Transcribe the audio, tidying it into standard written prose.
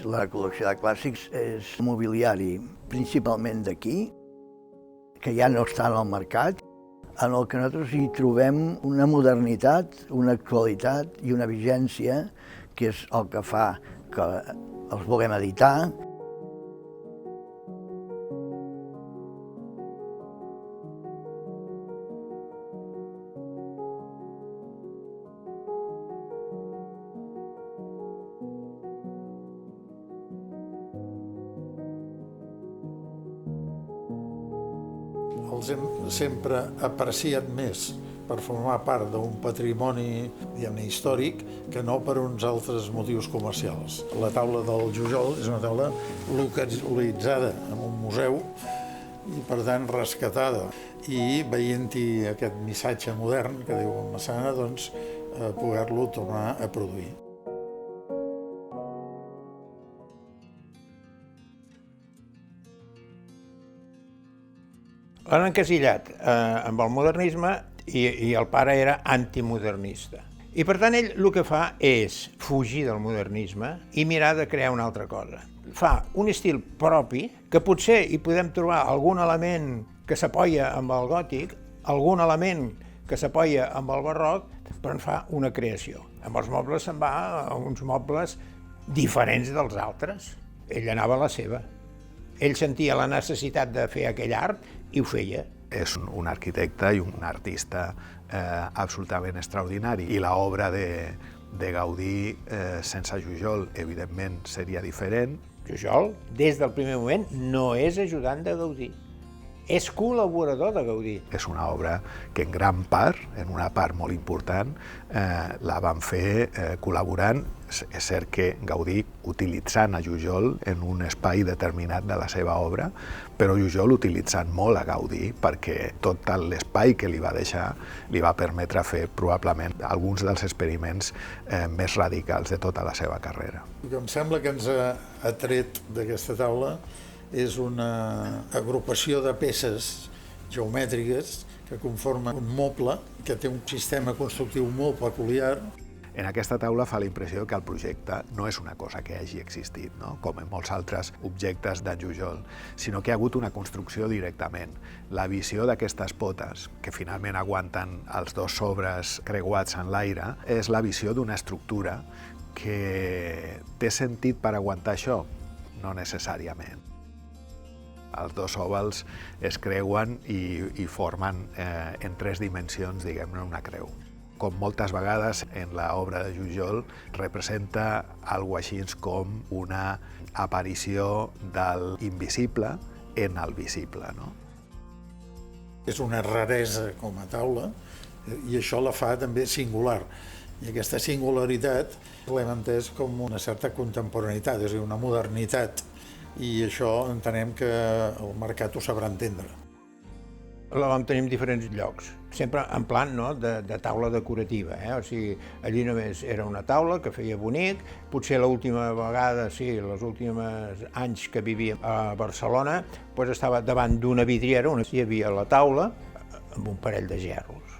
La col·lecció de clàssics és mobiliari principalment d'aquí, que ja no està en el mercat, en el que nosaltres hi trobem una modernitat, una actualitat i una vigència, que és el que fa que els vulguem editar. Els hem sempre apreciat més per formar part d'un patrimoni, diguem-ne, històric, que no per uns altres motius comercials. La taula del Jujol és una taula localitzada en un museu i, per tant, rescatada. I veient-hi aquest missatge modern que diu en Massana, doncs, poder-lo tornar a produir. L'han encasillat amb el modernisme i el pare era antimodernista. I per tant ell el que fa és fugir del modernisme i mirar de crear una altra cosa. Fa un estil propi, que potser hi podem trobar algun element que s'apoya amb el gòtic, algun element que s'apoya amb el barroc, però en fa una creació. Amb els mobles se'n va a uns mobles diferents dels altres. Ell anava a la seva. Ell sentia la necessitat de fer aquell art i ho feia. És un arquitecte i un artista absolutament extraordinari. I l'obra de Gaudí sense Jujol, evidentment, seria diferent. Jujol, des del primer moment, no és ajudant de Gaudí. És col·laborador de Gaudí. És una obra que en gran part, en una part molt important, la van fer col·laborant. És cert que Gaudí utilitzant a Jujol en un espai determinat de la seva obra, però Jujol utilitzant molt a Gaudí perquè tot l'espai que li va deixar li va permetre fer probablement alguns dels experiments més radicals de tota la seva carrera. El que em sembla que ens ha tret d'aquesta taula és una agrupació de peces geomètriques que conformen un moble que té un sistema constructiu molt peculiar. En aquesta taula fa la impressió que el projecte no és una cosa que hagi existit, no? Com en molts altres objectes d'en Jujol, sinó que hi ha hagut una construcció directament. La visió d'aquestes potes, que finalment aguanten els dos sobres creuats en l'aire, és la visió d'una estructura que té sentit per aguantar això? No necessàriament. Els dos òvals es creuen i formen en tres dimensions, diguem-ne, una creu. Com moltes vegades en l'obra de Jujol, representa alguna cosa així com una aparició de l'invisible en el visible, no? És una raresa com a taula i això la fa també singular. I aquesta singularitat l'hem entès com una certa contemporaneïtat, és a dir, una modernitat. I això entenem que el mercat ho sabrà entendre. La vam tenir en diferents llocs, sempre en plan de taula decorativa. O sigui, allí només era una taula que feia bonic, potser l'última vegada, sí, els últims anys que vivia a Barcelona, estava davant d'una vidriera on hi havia la taula amb un parell de gerros.